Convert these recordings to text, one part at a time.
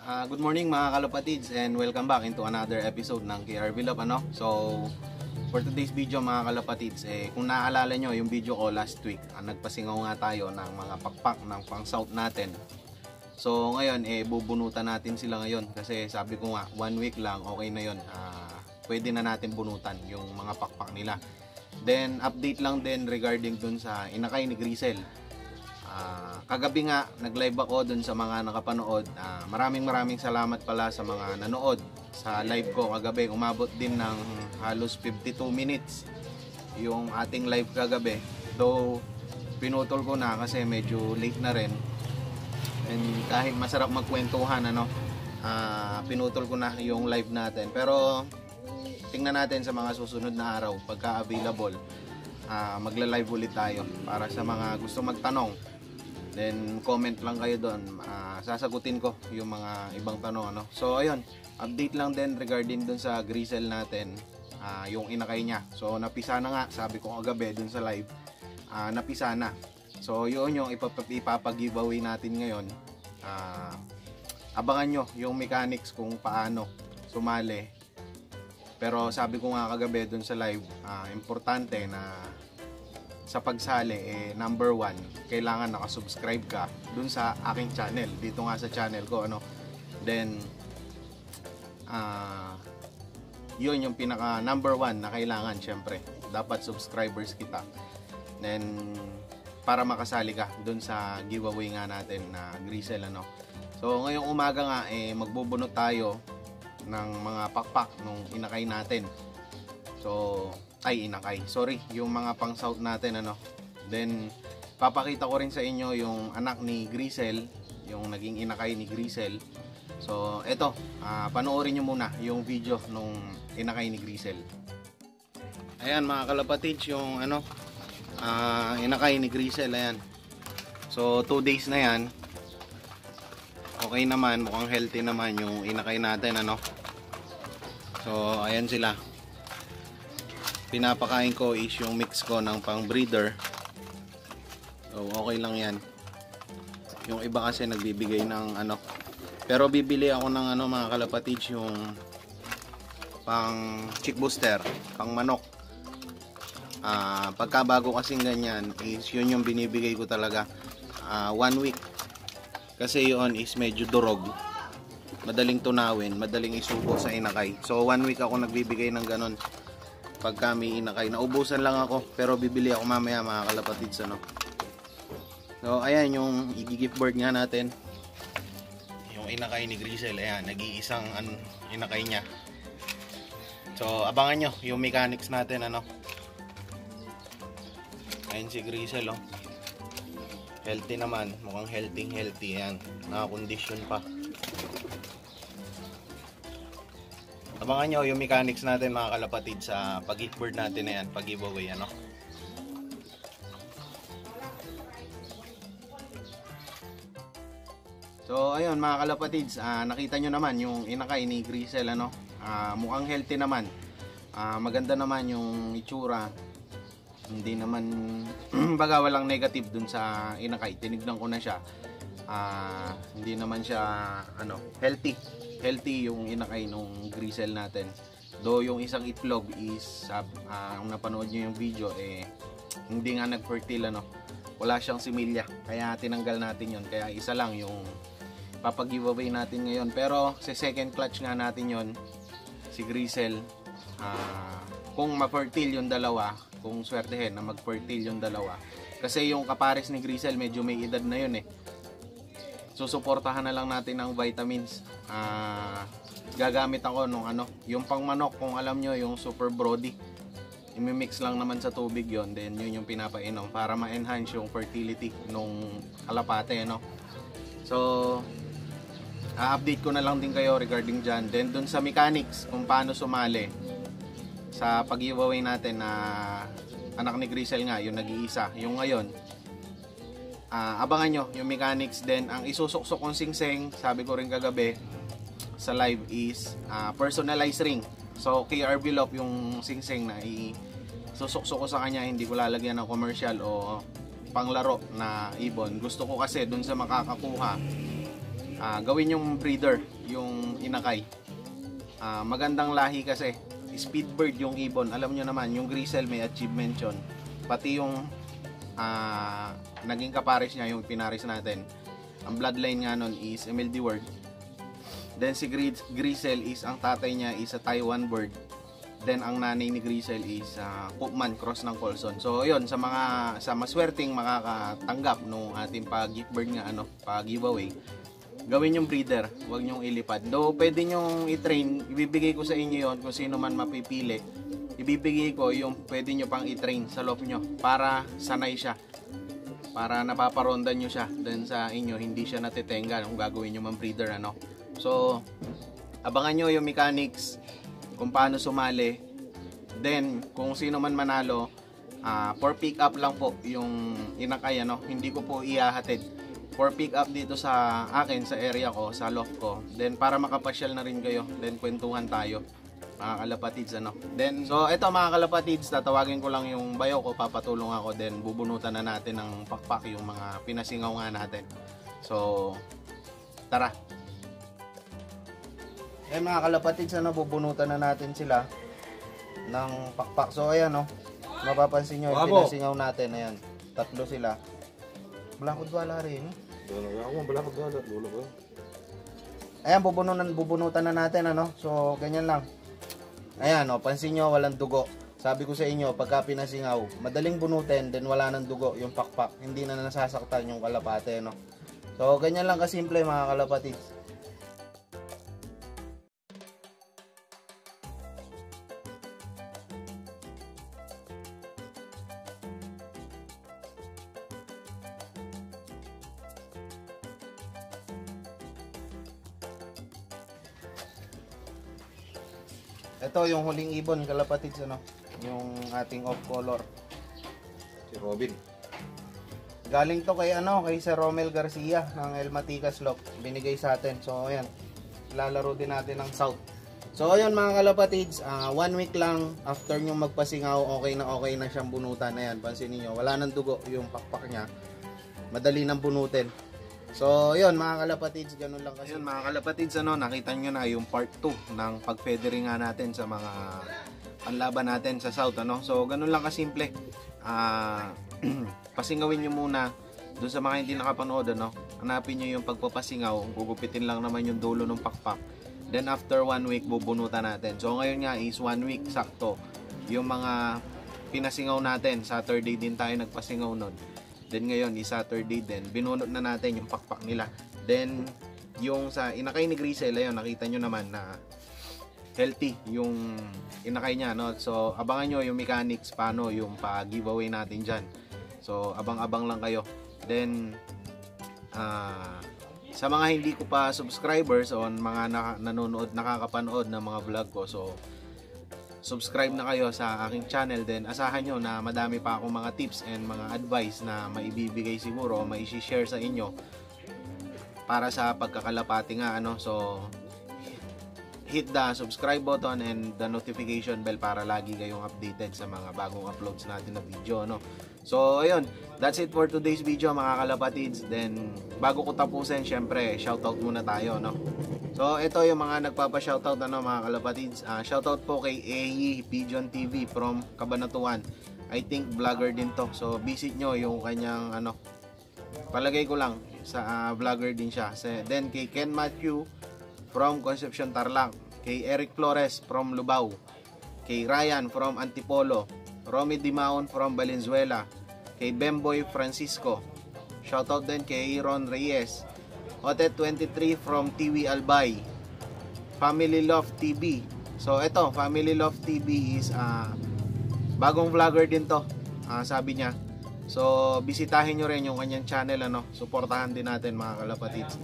Good morning mga kalapatids and welcome back into another episode ng KRV Love, So, for today's video mga kalapatids, kung naaalala nyo yung video ko last week, nagpasingaw nga tayo ng mga pakpak ng pang south natin. So, ngayon, bubunutan natin sila ngayon kasi sabi ko nga, 1 week lang, okay na yun. Pwede na natin bunutan yung mga pakpak nila. Then, update lang din regarding dun sa inakay ni Grisel. Kagabi nga nag-live ako dun sa mga nakapanood. Maraming salamat pala sa mga nanood sa live ko kagabi. Umabot din ng halos 52 minutes yung ating live kagabi. Though pinutol ko na kasi medyo late na rin. And kahit masarap magkwentuhan, pinutol ko na yung live natin. Pero tingnan natin sa mga susunod na araw pagka available. Magla-live ulit tayo para sa mga gusto magtanong. Then comment lang kayo doon, sasagutin ko yung mga ibang tanong. So ayun, update lang din regarding doon sa Grisel natin, yung inakay niya. So napisa na nga, sabi ko kagabi doon sa live, napisa na. So yun yung ipapag-giveaway natin ngayon. Abangan nyo yung mechanics kung paano sumali. Pero sabi ko nga kagabi doon sa live, importante na sa pagsali, number 1, kailangan nakasubscribe ka dun sa aking channel, dito nga sa channel ko, Then yun yung pinaka number 1 na kailangan. Syempre dapat subscribers kita, then para makasali ka dun sa giveaway nga natin na Grisel, So ngayong umaga nga, magbubunot tayo ng mga pakpak nung inakay natin. Yung mga pang south natin, Then papakita ko rin sa inyo yung anak ni Grisel, yung naging inakay ni Grisel. So eto, panoorin nyo muna yung video nung inakay ni Grisel. Ayan mga kalapatids, yung inakay ni Grisel, ayan. So 2 days na yan. Okay naman, mukhang healthy naman yung inakay natin, So ayan sila. Pinapakain ko is yung mix ko ng pang breeder. So okay lang yan. Yung iba kasi nagbibigay ng Pero bibili ako ng mga kalapatids, yung pang chick booster, pang manok. Pagka bago kasing ganyan is yun yung binibigay ko talaga 1 week. Kasi yun is medyo durog, madaling tunawin, madaling isubo sa inakay. So 1 week ako nagbibigay ng ganon pag kami inakay. Naubusan lang ako, pero bibili ako mamaya mga kalapatids, So ayan yung i-gift board nga natin, yung inakay ni Grisel. Ayan, nag-iisang inakay niya. So abangan nyo yung mechanics natin, Ayan si Grisel, Healthy naman, mukhang healthy. Ayan, naka-condition pa. Abangan nyo yung mechanics natin mga kalapatid sa pag-gift board natin na yan, pag-giveaway, So ayun mga kalapatids, nakita nyo naman yung inakay ni Grisel, mukhang healthy naman. Maganda naman yung itsura. Hindi naman baga walang negative dun sa inakay. Tinignan ko na siya. Hindi naman siya healthy yung inakay nung Grisel natin. Though yung isang itlog is kung napanood nyo yung video, hindi nga nag-fertile, wala siyang similya, kaya tinanggal natin yon. Kaya isa lang yung papag-giveaway natin ngayon. Pero sa second clutch nga natin yon, si Grisel. Kung ma-fertile yung dalawa, kung swertehin na mag-fertile yung dalawa, kasi yung kapares ni Grisel medyo may edad na yun, susuportahan na lang natin ng vitamins. Gagamit ako nung yung pang manok, kung alam nyo, yung Super Brody. I-mix lang naman sa tubig yon, then yun yung pinapainom para ma-enhance yung fertility nung kalapate, So update ko na lang din kayo regarding dyan. Then dun sa mechanics kung paano sumali sa pag-giveaway natin na anak ni Grisel nga, yung nag-iisa, yung ngayon. Abangan nyo yung mechanics. Then ang isusuksok kong singseng, sabi ko rin kagabi sa live, is personalized ring. So KRV Love yung singseng na isusuksok ko sa kanya, hindi ko lalagyan ng commercial o panglaro na ibon. Gusto ko kasi dun sa makakakuha, gawin yung breeder, yung inakay. Magandang lahi kasi. Speedbird yung ibon. Alam nyo naman, yung Grisel may achievement yun. Pati yung naging kapares niya, yung pinaris natin. Ang bloodline nga nun is MLD Word. Then si Grisel is, ang tatay niya is a Taiwan bird. Then ang nanay ni Grisel is Koopman, cross ng Colson. So yun, sa maswerteng makakatanggap nung ating pag-gift bird nga, pag-giveaway, gawin yung breeder, huwag nyong ilipad. Though pwede nyong i-train, ibibigay ko sa inyo yon kung sino man mapipili. Ibibigay ko yung pwede nyo pang i-train sa loft nyo para sanay siya. Para napaparondan nyo siya. Then sa inyo, hindi siya natitenga kung gagawin nyo man breeder. So, abangan nyo yung mechanics, kung paano sumali. Then, kung sino man manalo, for pick up lang po yung inakay. Hindi ko po ihahatid. For pick up dito sa akin, sa area ko, sa loft ko. Then para makapasyal na rin kayo. Then kwentuhan tayo, mga kalapatids. Then, so eto mga kalapatids, tatawagin ko lang yung bayo ko, papatulong ako. Then bubunutan na natin ng pakpak yung mga pinasingaw nga natin. So, tara. Mga kalapatids, bubunutan na natin sila ng pakpak. So ayan, mapapansin nyo yung pinasingaw natin. Ayan, 3 sila. Balakod wala rin. Ayan, bubunutan na natin, So, ganyan lang. Ayan, pansin nyo, walang dugo. Sabi ko sa inyo, pagka pinasingaw, madaling bunutin, then wala nang dugo, yung pakpak. Hindi na nasasaktan yung kalapate, So, ganyan lang kasimple, mga kalapatids. Ito yung huling ibon, kalapatids, yung ating off color. Si Robin. Galing to kay kay Sir Romel Garcia ng El Maticas Loft. Binigay sa atin. So ayan, lalaro din natin ng South. So ayun mga kalapatids, 1 week lang after nyo magpasingaw, okay na siyang bunutan. Ayan, pansin niyo, wala nang dugo yung pakpak niya. Madali nang bunutin. So, yun mga kalapatids, ganun lang kasi. Yun mga kalapatids, nakita nyo na yung part 2 ng pag-feathering nga natin sa mga panlaban natin sa South, So, ganun lang kasimple. Pasingawin nyo muna. Doon sa mga hindi nakapanood, hanapin nyo yung pagpapasingaw. Gugupitin lang naman yung dulo ng pakpak. Then, after 1 week, bubunutan natin. So, ngayon nga is 1 week, sakto. Yung mga pinasingaw natin, Saturday din tayo nagpasingaw nun. Then ngayon is Saturday din, binunot na natin yung pakpak nila. Then yung sa inakay ni Grisel, ayun, nakita nyo naman na healthy yung inakay niya, So abangan nyo yung mechanics, paano yung pa-giveaway natin dyan. So abang-abang lang kayo. Then sa mga hindi ko pa subscribers o mga nanonood, nakakapanood ng mga vlog ko, so subscribe na kayo sa aking channel. Then asahan nyo na madami pa akong mga tips and mga advice na maibibigay siguro o maishishare sa inyo para sa pagkakalapati nga, So hit the subscribe button and the notification bell para lagi kayong updated sa mga bagong uploads natin na video, So ayun, that's it for today's video mga kalapatids. Then bago ko tapusin, syempre shoutout muna tayo, So ito yung mga nagpapa-shoutout, mga kalapatids. Shoutout po kay AE Pigeon TV from Cabanatuan. I think vlogger din to. So visit nyo yung kanyang palagay ko lang sa vlogger din siya. Then kay Ken Matthew from Concepcion Tarlac, kay Eric Flores from Lubao, kay Ryan from Antipolo, Romy Dimaon from Valenzuela, kay Bemboy Francisco. Shoutout din kay Ron Reyes, Otet23 from TV Albay, Family Love TV. So ito, Family Love TV is bagong vlogger din to, sabi niya. So bisitahin nyo rin yung kanyang channel, suportahan din natin mga kalapatids.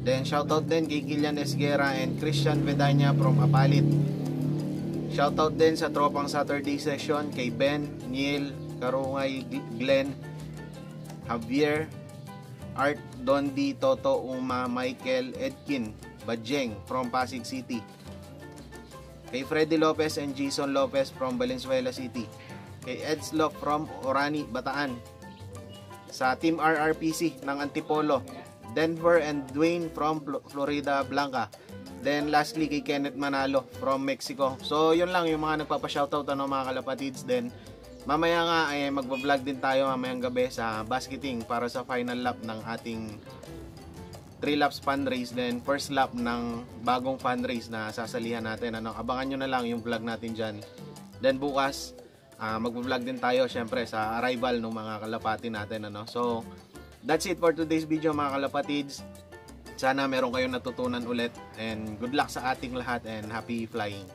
Then shoutout din kay Kilian Esguera and Christian Vedanya from Apalit. Shoutout din sa tropang Saturday session kay Ben, Neil, Karungay, Glenn, Javier, Art, Dondi, Toto, Uma, Michael, Edkin, Bajeng from Pasig City. Kay Freddy Lopez and Jason Lopez from Valenzuela City. Kay Edslock from Orani, Bataan. Sa Team RRPC ng Antipolo, Denver and Dwayne from Florida Blanca. Then lastly kay Kenneth Manalo from Mexico. So yun lang yung mga nagpapa-shoutout mga kalapatids. Then mamaya nga ay magba-vlog din tayo mamayang gabi sa basketing para sa final lap ng ating 3 laps fundraise, then first lap ng bagong fundraise na sasalihan natin. Abangan nyo na lang yung vlog natin dyan. Then bukas magba-vlog din tayo syempre sa arrival ng mga kalapati natin. So that's it for today's video mga kalapatids. Sana meron kayong natutunan ulit, and good luck sa ating lahat and happy flying.